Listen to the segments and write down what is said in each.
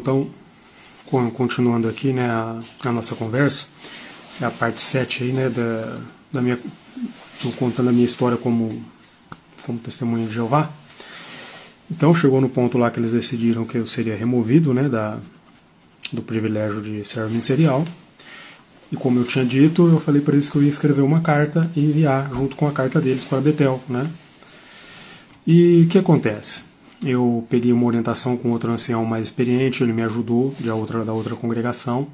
então, continuando aqui, né, a nossa conversa, é a parte 7 aí, né, da minha... Estou contando a minha história como testemunha de Jeová. Então chegou no ponto lá que eles decidiram que eu seria removido, né, do privilégio de servo ministerial. E como eu tinha dito, eu falei para eles que eu ia escrever uma carta e enviar junto com a carta deles para Betel, né? E o que acontece? Eu peguei uma orientação com outro ancião mais experiente, ele me ajudou da outra congregação,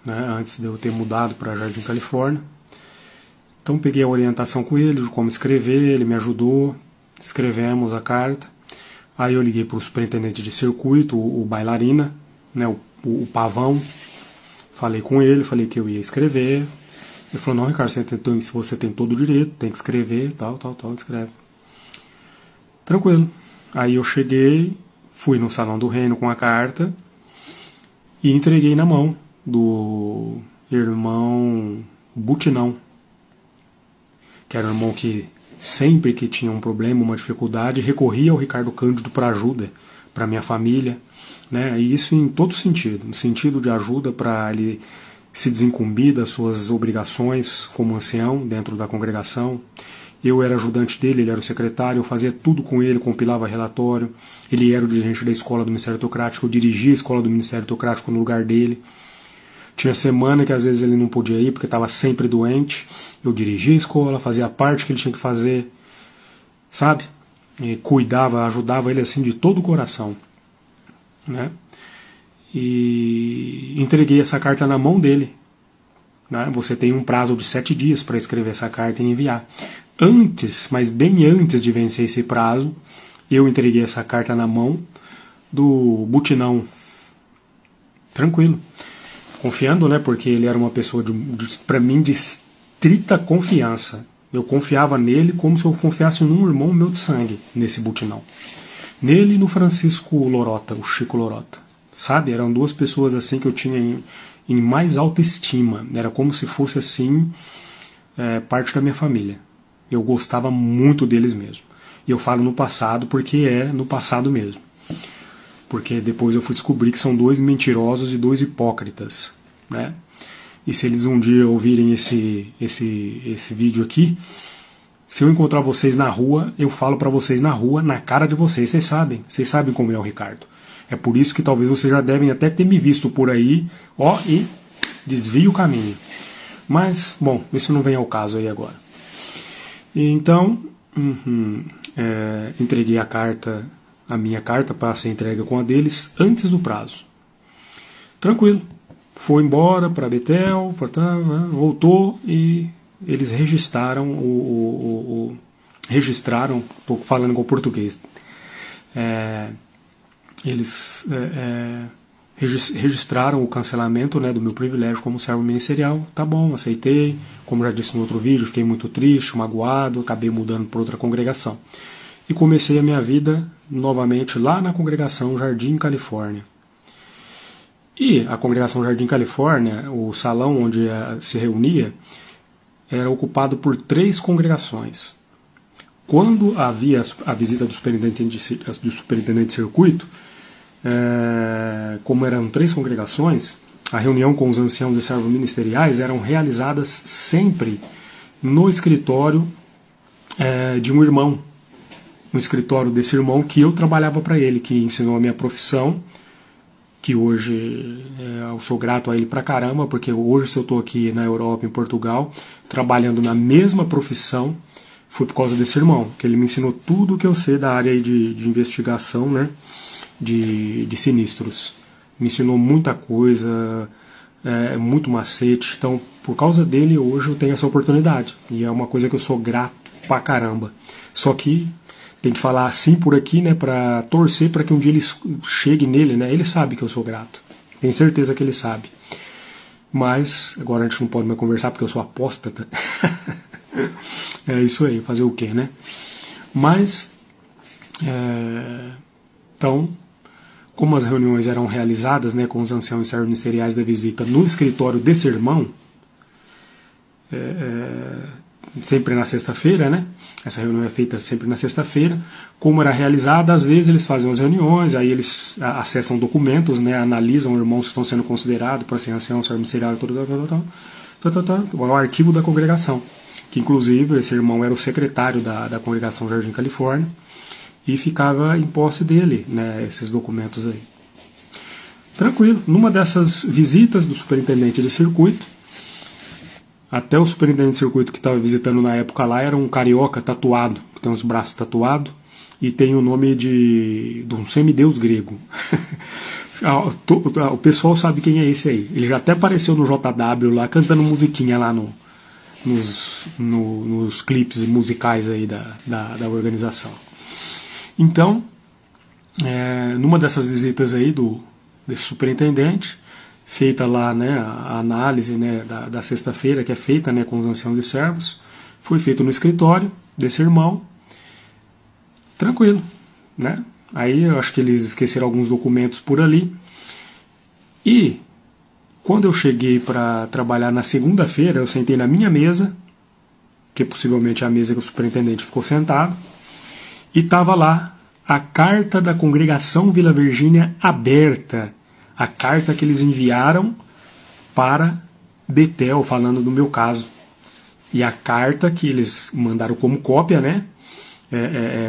né, antes de eu ter mudado para Jardim, Califórnia. Então peguei a orientação com ele de como escrever, ele me ajudou, escrevemos a carta. Aí eu liguei para o superintendente de circuito, o bailarina, né, o Pavão. Falei com ele, falei que eu ia escrever. Ele falou, não, Ricardo, você tem todo o direito, tem que escrever, tal, escreve. Tranquilo. Aí eu cheguei, fui no Salão do Reino com a carta e entreguei na mão do irmão Butinão, que era um irmão que sempre que tinha um problema, uma dificuldade, recorria ao Ricardo Cândido para ajuda, para minha família, né? E isso em todo sentido, no sentido de ajuda para ele se desincumbir das suas obrigações como ancião dentro da congregação. Eu era ajudante dele, ele era o secretário, eu fazia tudo com ele, compilava relatório, ele era o dirigente da escola do Ministério Teocrático, eu dirigia a escola do Ministério Teocrático no lugar dele. Tinha semana que às vezes ele não podia ir porque estava sempre doente. Eu dirigia a escola, fazia a parte que ele tinha que fazer, sabe? E cuidava, ajudava ele assim de todo o coração, né? E entreguei essa carta na mão dele, né? Você tem um prazo de 7 dias para escrever essa carta e enviar. Antes, mas bem antes de vencer esse prazo, eu entreguei essa carta na mão do Butinão. Tranquilo. Confiando, né, porque ele era uma pessoa, para mim, de estrita confiança. Eu confiava nele como se eu confiasse num irmão meu de sangue, nesse Butinão. Nele e no Francisco Lorota, o Chico Lorota. Sabe? Eram duas pessoas assim que eu tinha em mais alta estima. Era como se fosse assim, parte da minha família. Eu gostava muito deles mesmo. E eu falo no passado porque é no passado mesmo. Porque depois eu fui descobrir que são 2 mentirosos e 2 hipócritas, né? E se eles um dia ouvirem esse vídeo aqui, se eu encontrar vocês na rua, eu falo para vocês na rua, na cara de vocês sabem como é o Ricardo. É por isso que talvez vocês já devem até ter me visto por aí, ó, e desvie o caminho. Mas, bom, isso não vem ao caso aí agora. Então, entreguei a minha carta para ser entregue com a deles antes do prazo. Tranquilo. Foi embora para Betel, voltou e eles registraram registraram, estou falando com português, eles registraram o cancelamento, né, do meu privilégio como servo ministerial. Tá bom, aceitei. Como já disse no outro vídeo, fiquei muito triste, magoado, acabei mudando para outra congregação. E comecei a minha vida novamente lá na congregação Jardim, Califórnia. E a congregação Jardim, Califórnia, o salão onde se reunia, era ocupado por 3 congregações. Quando havia a visita do superintendente de circuito, como eram 3 congregações, a reunião com os anciãos e servos ministeriais eram realizadas sempre no escritório de um irmão. No escritório desse irmão que eu trabalhava para ele, que ensinou a minha profissão, que hoje eu sou grato a ele pra caramba, porque hoje se eu estou aqui na Europa, em Portugal, trabalhando na mesma profissão, foi por causa desse irmão, que ele me ensinou tudo o que eu sei da área de investigação, né, de sinistros. Me ensinou muita coisa, muito macete, então por causa dele hoje eu tenho essa oportunidade, e é uma coisa que eu sou grato pra caramba. Só que tem que falar assim por aqui, né, para torcer para que um dia ele chegue nele, né? Ele sabe que eu sou grato. Tenho certeza que ele sabe. Mas agora a gente não pode mais conversar porque eu sou apóstata. É isso aí, fazer o quê, né? Mas então, como as reuniões eram realizadas, né, com os anciãos e servos ministeriais da visita no escritório desse irmão, sempre na sexta-feira, né? Essa reunião é feita sempre na sexta-feira. Como era realizada, às vezes eles fazem as reuniões, aí eles acessam documentos, né? Analisam irmãos que estão sendo considerados para ser ancião, servo ministerial, o arquivo da congregação. Que inclusive esse irmão era o secretário da congregação Jardim Califórnia e ficava em posse dele, né? Esses documentos aí. Tranquilo. Numa dessas visitas do superintendente de circuito, até o superintendente de circuito que estava visitando na época lá era um carioca tatuado, que tem os braços tatuados e tem o nome de um semideus grego. O pessoal sabe quem é esse aí. Ele já até apareceu no JW lá, cantando musiquinha lá nos clipes musicais aí da organização. Então, numa dessas visitas aí desse superintendente, feita lá, né, a análise, né, da sexta-feira, que é feita, né, com os anciãos e servos, foi feito no escritório desse irmão, tranquilo, né? Aí eu acho que eles esqueceram alguns documentos por ali. E quando eu cheguei para trabalhar na segunda-feira, eu sentei na minha mesa, que possivelmente é a mesa que o superintendente ficou sentado, e estava lá a carta da congregação Vila Virgínia aberta, a carta que eles enviaram para Betel, falando do meu caso. E a carta que eles mandaram como cópia, né,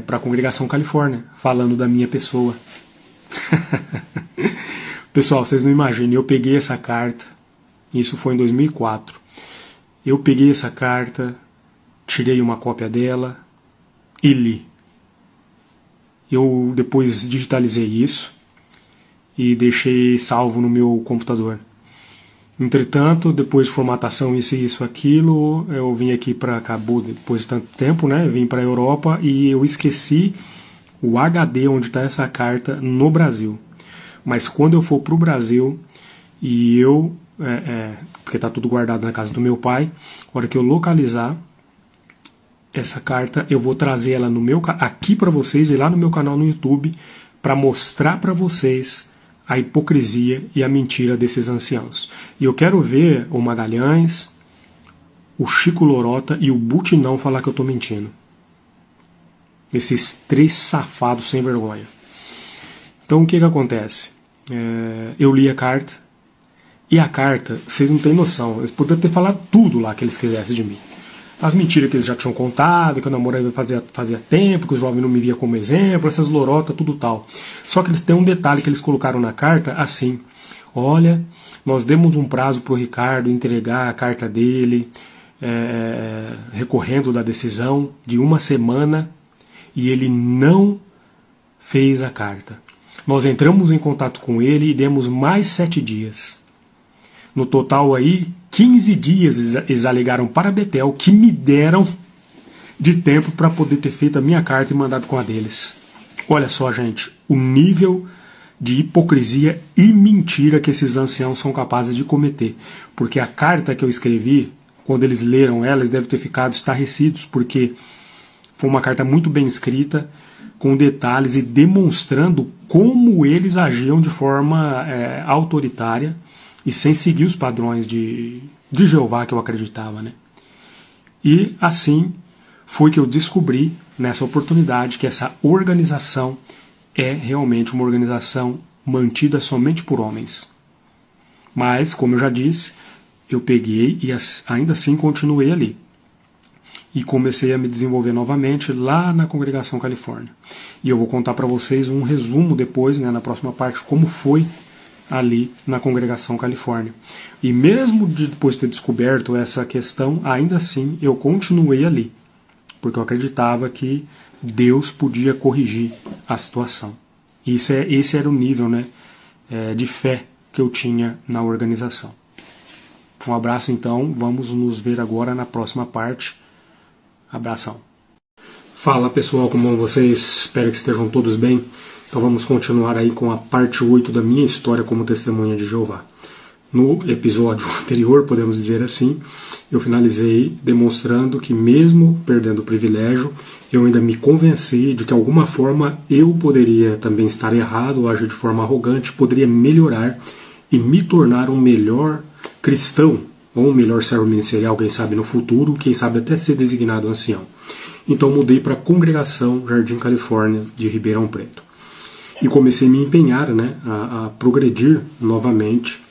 para a congregação Califórnia, falando da minha pessoa. Pessoal, vocês não imaginam, eu peguei essa carta, isso foi em 2004, eu peguei essa carta, tirei uma cópia dela e li. Eu depois digitalizei isso e deixei salvo no meu computador. Entretanto, depois de formatação, isso, aquilo, eu vim aqui para acabou depois de tanto tempo, né? Vim para a Europa e eu esqueci o HD onde está essa carta no Brasil. Mas quando eu for para o Brasil e eu, porque está tudo guardado na casa do meu pai, a hora que eu localizar essa carta, eu vou trazer ela aqui para vocês e lá no meu canal no YouTube para mostrar para vocês a hipocrisia e a mentira desses anciãos. E eu quero ver o Magalhães, o Chico Lorota e o Butinão falar que eu estou mentindo. Esses três safados sem vergonha. Então o que acontece? Eu li a carta, e a carta, vocês não têm noção, eles poderiam ter falado tudo lá que eles quisessem de mim. As mentiras que eles já tinham contado, que eu namorava fazia tempo, que o jovem não me via como exemplo, essas lorotas, tudo tal. Só que eles têm um detalhe que eles colocaram na carta, assim: olha, nós demos um prazo para o Ricardo entregar a carta dele, recorrendo da decisão, de 1 semana, e ele não fez a carta. Nós entramos em contato com ele e demos mais 7 dias. No total aí, 15 dias eles alegaram para Betel que me deram de tempo para poder ter feito a minha carta e mandado com a deles. Olha só, gente, o nível de hipocrisia e mentira que esses anciãos são capazes de cometer. Porque a carta que eu escrevi, quando eles leram ela, eles devem ter ficado estarrecidos, porque foi uma carta muito bem escrita, com detalhes e demonstrando como eles agiam de forma autoritária e sem seguir os padrões de Jeová que eu acreditava, né? E assim foi que eu descobri, nessa oportunidade, que essa organização é realmente uma organização mantida somente por homens. Mas, como eu já disse, eu peguei e ainda assim continuei ali. E comecei a me desenvolver novamente lá na Congregação Califórnia. E eu vou contar para vocês um resumo depois, né, na próxima parte, como foi ali na Congregação Califórnia. E mesmo depois de ter descoberto essa questão, ainda assim eu continuei ali, porque eu acreditava que Deus podia corrigir a situação. E esse era o nível, né, de fé que eu tinha na organização. Um abraço então, vamos nos ver agora na próxima parte. Abração. Fala pessoal, como vão vocês? Espero que estejam todos bem. Então vamos continuar aí com a parte 8 da minha história como testemunha de Jeová. No episódio anterior, podemos dizer assim, eu finalizei demonstrando que mesmo perdendo o privilégio, eu ainda me convenci de que de alguma forma eu poderia também estar errado, agir de forma arrogante, poderia melhorar e me tornar um melhor cristão ou melhor, servo ministerial, quem sabe no futuro, quem sabe até ser designado ancião. Então mudei para a Congregação Jardim Califórnia de Ribeirão Preto. E comecei a me empenhar, né, a progredir novamente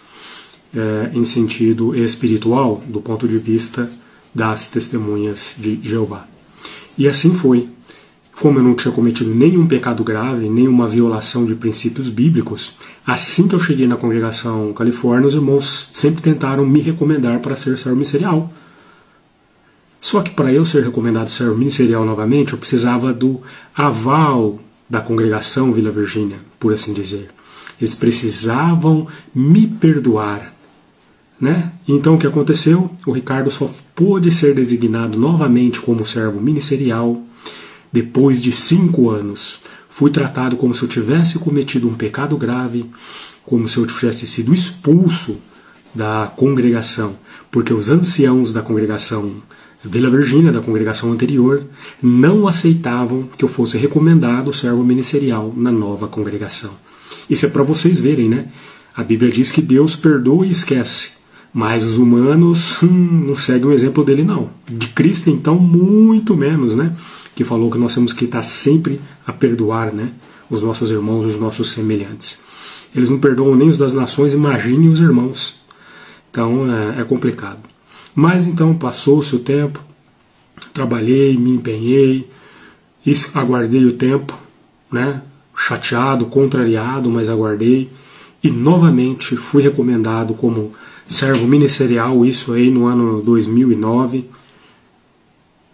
em sentido espiritual, do ponto de vista das testemunhas de Jeová. E assim foi. Como eu não tinha cometido nenhum pecado grave, nenhuma violação de princípios bíblicos, assim que eu cheguei na Congregação Califórnia, os irmãos sempre tentaram me recomendar para ser servo ministerial. Só que para eu ser recomendado servo ministerial novamente, eu precisava do aval da Congregação Vila Virgínia, por assim dizer. Eles precisavam me perdoar, né? Então o que aconteceu? O Ricardo só pôde ser designado novamente como servo ministerial depois de 5 anos. Fui tratado como se eu tivesse cometido um pecado grave, como se eu tivesse sido expulso da congregação, porque os anciãos da congregação Vila Virgínia, da congregação anterior, não aceitavam que eu fosse recomendado servo ministerial na nova congregação. Isso é para vocês verem, né? A Bíblia diz que Deus perdoa e esquece, mas os humanos não seguem o exemplo dele, não. De Cristo, então, muito menos, né? Que falou que nós temos que estar sempre a perdoar, né, os nossos irmãos, os nossos semelhantes. Eles não perdoam nem os das nações, imagine os irmãos. Então é complicado. Mas então passou-se o tempo, trabalhei, me empenhei, aguardei o tempo, né, chateado, contrariado, mas aguardei, e novamente fui recomendado como servo ministerial, isso aí no ano 2009,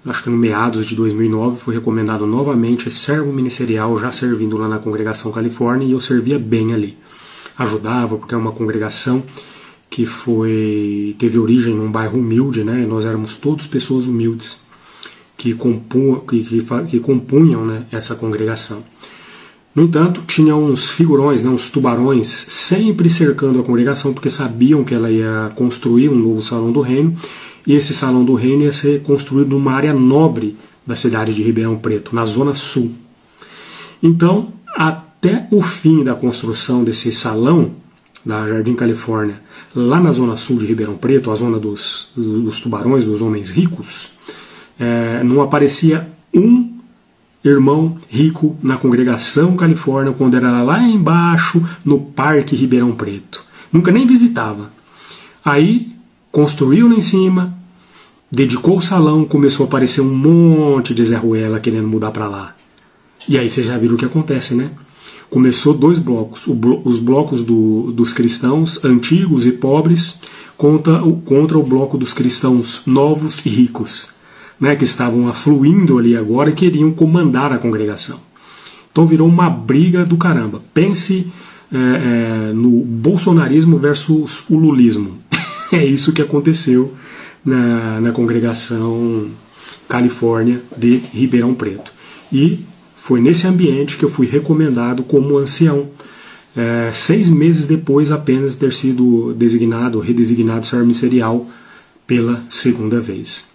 acho que no meados de 2009, fui recomendado novamente servo ministerial, já servindo lá na Congregação Califórnia, e eu servia bem ali. Ajudava, porque é uma congregação que teve origem num bairro humilde, né? Nós éramos todos pessoas humildes que compunham, né, essa congregação. No entanto, tinha uns figurões, né, uns tubarões, sempre cercando a congregação, porque sabiam que ela ia construir um novo Salão do Reino, e esse Salão do Reino ia ser construído numa área nobre da cidade de Ribeirão Preto, na Zona Sul. Então, até o fim da construção desse salão da Jardim Califórnia, lá na Zona Sul de Ribeirão Preto, a zona dos tubarões, dos homens ricos, não aparecia um irmão rico na Congregação Califórnia quando era lá embaixo, no Parque Ribeirão Preto. Nunca nem visitava. Aí, construiu lá em cima, dedicou o salão, começou a aparecer um monte de Zé Ruela querendo mudar para lá. E aí vocês já viram o que acontece, né? Começou 2 blocos, os blocos dos cristãos antigos e pobres contra o bloco dos cristãos novos e ricos, né, que estavam afluindo ali agora e queriam comandar a congregação. Então virou uma briga do caramba. Pense no bolsonarismo versus o lulismo. É isso que aconteceu na Congregação Califórnia de Ribeirão Preto. E foi nesse ambiente que eu fui recomendado como ancião, 6 meses depois apenas de ter sido redesignado servo ministerial pela segunda vez.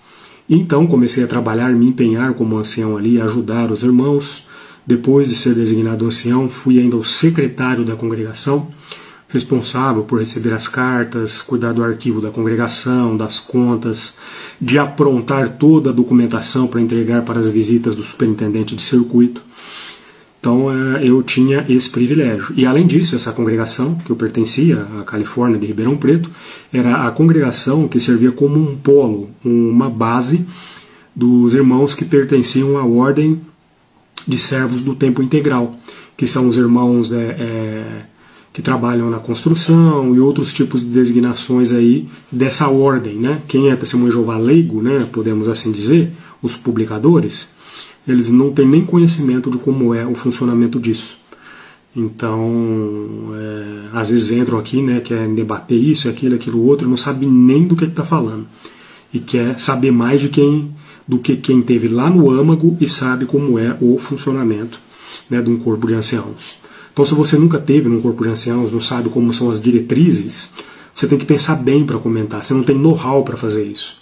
Então comecei a trabalhar, me empenhar como ancião ali, ajudar os irmãos. Depois de ser designado ancião, fui ainda o secretário da congregação, responsável por receber as cartas, cuidar do arquivo da congregação, das contas, de aprontar toda a documentação para entregar para as visitas do superintendente de circuito. Então eu tinha esse privilégio. E além disso, essa congregação, que eu pertencia, a Califórnia de Ribeirão Preto, era a congregação que servia como um polo, uma base dos irmãos que pertenciam à ordem de servos do tempo integral, que são os irmãos que trabalham na construção e outros tipos de designações aí dessa ordem, né? Quem é testemunho de Jeová leigo, né, podemos assim dizer, os publicadores, eles não têm nem conhecimento de como é o funcionamento disso. Então, às vezes entram aqui, né, querem debater isso, aquilo outro, não sabe nem do que está falando. E quer saber mais do que quem esteve lá no âmago e sabe como é o funcionamento, né, de um corpo de anciãos. Então, se você nunca teve num corpo de anciãos, não sabe como são as diretrizes, você tem que pensar bem para comentar. Você não tem know-how para fazer isso.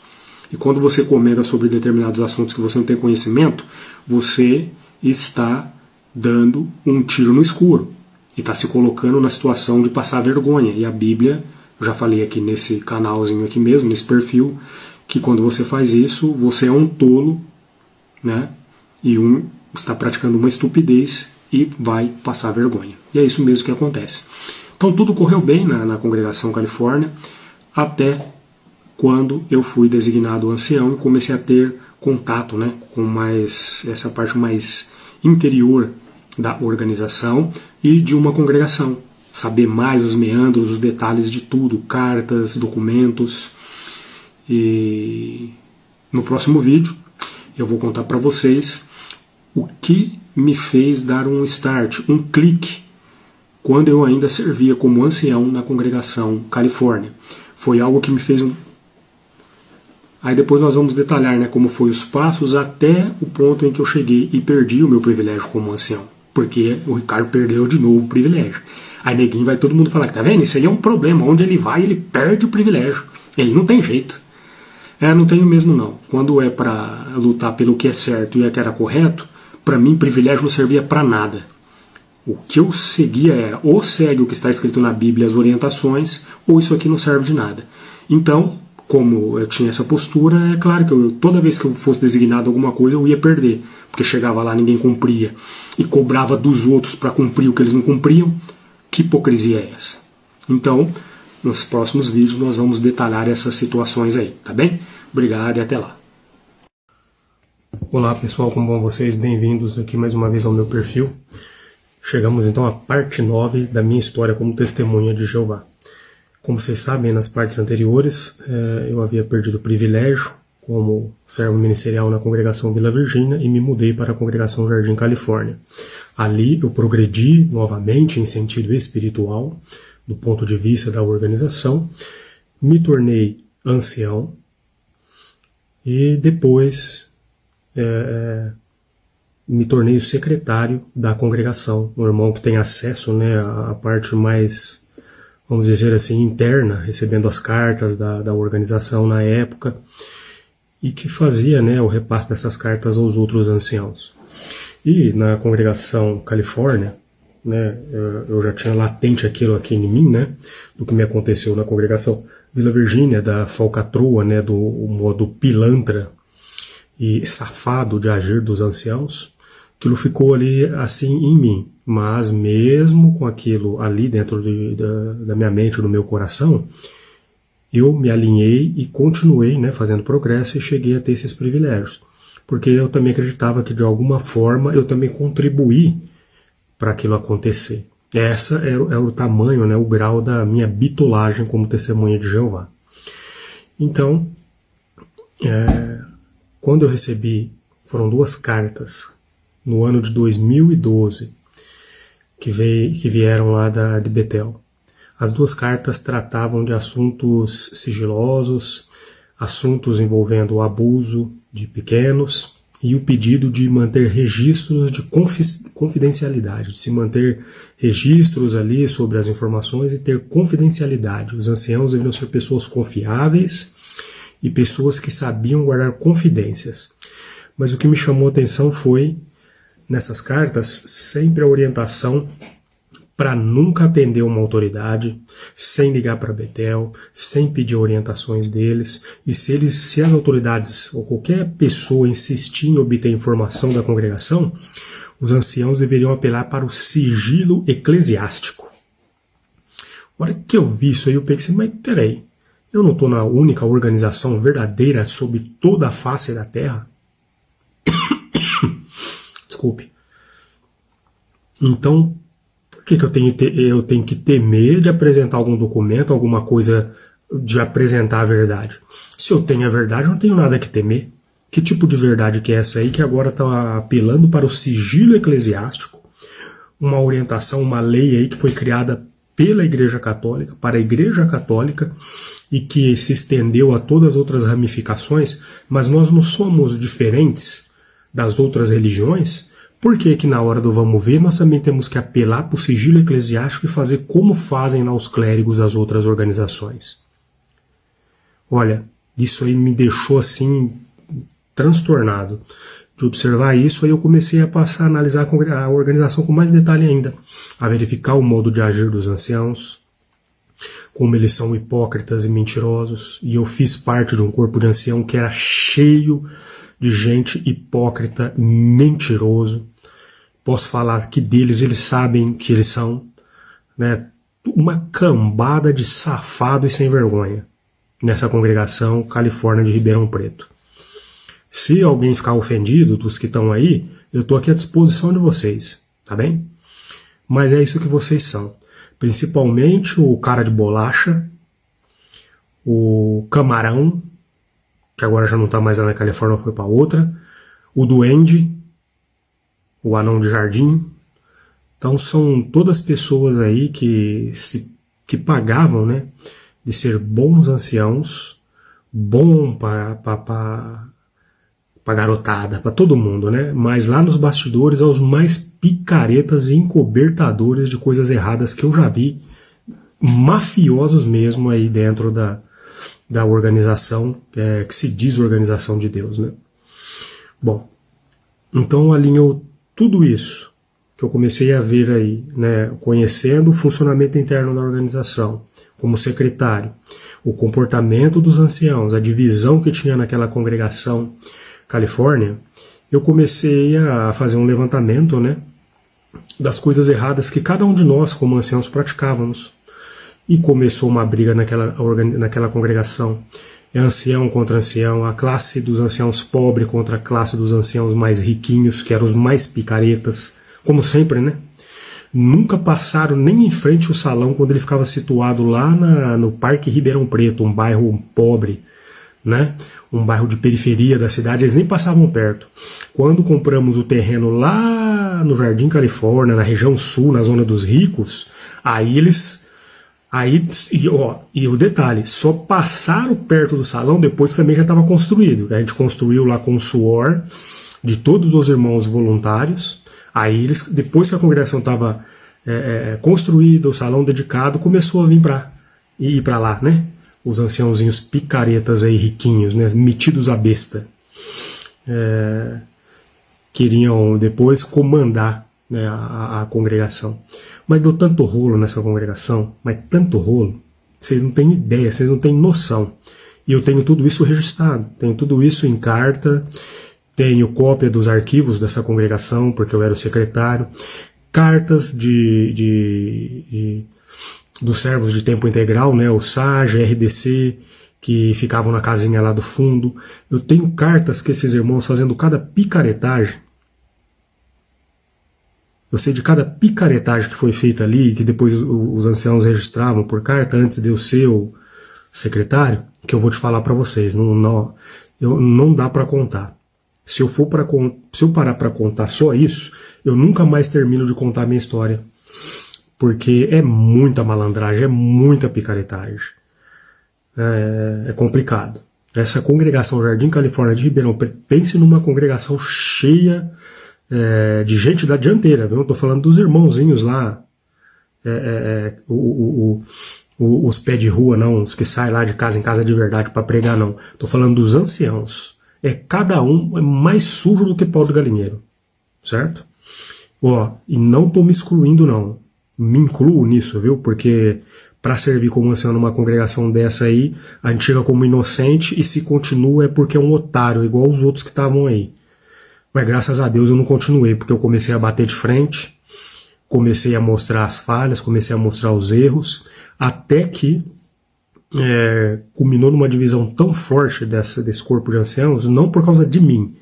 E quando você comenta sobre determinados assuntos que você não tem conhecimento, você está dando um tiro no escuro e está se colocando na situação de passar vergonha. E a Bíblia Eu já falei aqui nesse canalzinho aqui mesmo, nesse perfil, que quando você faz isso, você é um tolo, né? E está praticando uma estupidez e vai passar vergonha. E é isso mesmo que acontece. Então tudo correu bem na congregação Califórnia, até quando eu fui designado ancião e comecei a ter contato, né, com essa parte mais interior da organização e de uma congregação. Saber mais os meandros, os detalhes de tudo, cartas, documentos. E no próximo vídeo eu vou contar para vocês o que me fez dar um start, um clique, quando eu ainda servia como ancião na congregação Califórnia. Foi algo que me fez Aí depois nós vamos detalhar, né, como foi os passos até o ponto em que eu cheguei e perdi o meu privilégio como ancião. Porque o Ricardo perdeu de novo o privilégio. Aí neguinho vai todo mundo falar, tá vendo? Isso aí é um problema. Onde ele vai, ele perde o privilégio. Ele não tem jeito. Não tenho mesmo não. Quando é para lutar pelo que é certo e é que era correto, para mim privilégio não servia para nada. O que eu seguia era, ou segue o que está escrito na Bíblia, as orientações, ou isso aqui não serve de nada. Então, como eu tinha essa postura, é claro que toda vez que eu fosse designado alguma coisa, eu ia perder. Porque chegava lá, ninguém cumpria, e cobrava dos outros para cumprir o que eles não cumpriam. Que hipocrisia é essa? Então, nos próximos vídeos nós vamos detalhar essas situações aí, tá bem? Obrigado e até lá. Olá pessoal, como vão vocês? Bem-vindos aqui mais uma vez ao meu perfil. Chegamos então à parte 9 da minha história como testemunha de Jeová. Como vocês sabem, nas partes anteriores, eu havia perdido o privilégio como servo ministerial na congregação Vila Virgínia e me mudei para a congregação Jardim Califórnia. Ali eu progredi novamente em sentido espiritual, do ponto de vista da organização, me tornei ancião e depois me tornei o secretário da congregação, um irmão que tem acesso, né, à parte mais, vamos dizer assim, interna, recebendo as cartas da organização na época, e que fazia, né, o repasse dessas cartas aos outros anciãos. E na congregação Califórnia, né, eu já tinha latente aquilo aqui em mim, né, do que me aconteceu na congregação Vila Virgínia, da falcatrua, né, do modo pilantra e safado de agir dos anciãos. Aquilo ficou ali assim em mim, mas mesmo com aquilo ali dentro da minha mente, do meu coração, eu me alinhei e continuei, né, fazendo progresso e cheguei a ter esses privilégios. Porque eu também acreditava que de alguma forma eu também contribuí para aquilo acontecer. Essa é o tamanho, né, o grau da minha bitolagem como testemunha de Jeová. Então, quando eu recebi, foram 2 cartas no ano de 2012 que vieram lá de Betel. As 2 cartas tratavam de assuntos sigilosos, assuntos envolvendo o abuso de pequenos e o pedido de manter registros de confidencialidade, de se manter registros ali sobre as informações e ter confidencialidade. Os anciãos deveriam ser pessoas confiáveis e pessoas que sabiam guardar confidências. Mas o que me chamou a atenção foi, nessas cartas, sempre a orientação para nunca atender uma autoridade, sem ligar para Betel, sem pedir orientações deles, e se as autoridades ou qualquer pessoa insistir em obter informação da congregação, os anciãos deveriam apelar para o sigilo eclesiástico. A hora que eu vi isso aí, eu pensei, mas peraí, eu não estou na única organização verdadeira sobre toda a face da Terra? Desculpe. Então, por que eu tenho que temer de apresentar algum documento, alguma coisa, de apresentar a verdade? Se eu tenho a verdade, eu não tenho nada que temer. Que tipo de verdade que é essa aí que agora está apelando para o sigilo eclesiástico? Uma orientação, uma lei aí que foi criada pela Igreja Católica, para a Igreja Católica, e que se estendeu a todas as outras ramificações, mas nós não somos diferentes das outras religiões? Por que que na hora do vamos ver nós também temos que apelar para o sigilo eclesiástico e fazer como fazem lá os clérigos das outras organizações? Olha, isso aí me deixou assim transtornado. De observar isso, aí eu comecei a passar a analisar a organização com mais detalhe ainda, a verificar o modo de agir dos anciãos, como eles são hipócritas e mentirosos, e eu fiz parte de um corpo de ancião que era cheio de gente hipócrita, mentiroso. Posso falar que deles eles sabem que eles são, né, uma cambada de safado e sem vergonha nessa congregação Califórnia de Ribeirão Preto. Se alguém ficar ofendido dos que estão aí, eu estou aqui à disposição de vocês, tá bem? Mas é isso que vocês são. Principalmente o cara de bolacha, o camarão, que agora já não está mais lá na Califórnia, foi para outra, o duende, o anão de jardim. Então são todas pessoas aí que pagavam, né, de ser bons anciãos, bom para garotada, para todo mundo, né? Mas lá nos bastidores, aos mais picaretas e encobertadores de coisas erradas que eu já vi, mafiosos mesmo aí dentro da organização, que se diz organização de Deus, né? Bom, então alinhou tudo isso que eu comecei a ver aí, né? Conhecendo o funcionamento interno da organização, como secretário, o comportamento dos anciãos, a divisão que tinha naquela congregação Califórnia, eu comecei a fazer um levantamento, né, das coisas erradas que cada um de nós, como anciãos, praticávamos. E começou uma briga naquela congregação. É ancião contra ancião, a classe dos anciãos pobres contra a classe dos anciãos mais riquinhos, que eram os mais picaretas, como sempre, né? Nunca passaram nem em frente ao salão quando ele ficava situado lá no Parque Ribeirão Preto, um bairro pobre, né? Um bairro de periferia da cidade, eles nem passavam perto. Quando compramos o terreno lá no Jardim Califórnia, na região sul, na zona dos ricos, e o detalhe, só passaram perto do salão depois que também já estava construído. A gente construiu lá com o suor de todos os irmãos voluntários. Aí eles, depois que a congregação estava construída, o salão dedicado, começou a ir para lá, né? Os anciãozinhos picaretas aí, riquinhos, né, metidos à besta, queriam depois comandar, né, a congregação. Mas deu tanto rolo nessa congregação, mas tanto rolo, vocês não têm ideia, vocês não têm noção. E eu tenho tudo isso registrado, tenho tudo isso em carta, tenho cópia dos arquivos dessa congregação, porque eu era o secretário, cartas dos servos de tempo integral, né, o SAG, RDC, que ficavam na casinha lá do fundo. Eu tenho cartas que esses irmãos fazendo cada picaretagem. Eu sei de cada picaretagem que foi feita ali, que depois os anciãos registravam por carta, antes de eu ser o secretário, que eu vou te falar para vocês. Não dá para contar. Se eu parar para contar só isso, eu nunca mais termino de contar a minha história. Porque é muita malandragem, é muita picaretagem. É complicado. Essa congregação Jardim Califórnia de Ribeirão Preto, pense numa congregação cheia de gente da dianteira, viu? Estou falando dos irmãozinhos lá, os pés de rua, não, os que saem lá de casa em casa de verdade para pregar, não. Estou falando dos anciãos. Cada um é mais sujo do que pau do galinheiro, certo? E não estou me excluindo, não. Me incluo nisso, viu? Porque para servir como ancião numa congregação dessa aí, a gente chega como inocente e se continua é porque é um otário, igual os outros que estavam aí. Mas graças a Deus eu não continuei, porque eu comecei a bater de frente, comecei a mostrar as falhas, comecei a mostrar os erros, até que culminou numa divisão tão forte desse corpo de anciãos, não por causa de mim,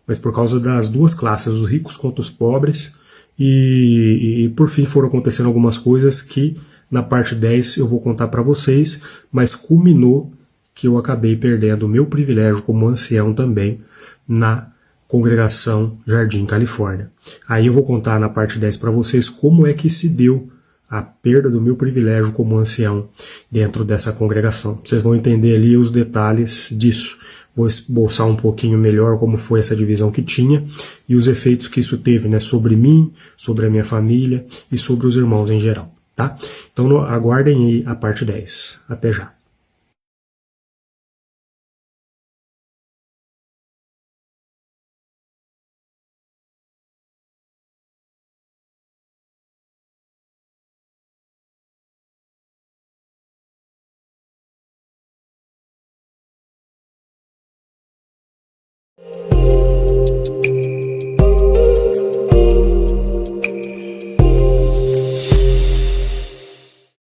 mas por causa das duas classes, os ricos contra os pobres. E por fim foram acontecendo algumas coisas que na parte 10 eu vou contar para vocês, mas culminou que eu acabei perdendo o meu privilégio como ancião também na congregação Jardim Califórnia. Aí eu vou contar na parte 10 para vocês como é que se deu a perda do meu privilégio como ancião dentro dessa congregação. Vocês vão entender ali os detalhes disso. Vou esboçar um pouquinho melhor como foi essa divisão que tinha e os efeitos que isso teve, né, sobre mim, sobre a minha família e sobre os irmãos em geral, tá? Então aguardem aí a parte 10. Até já.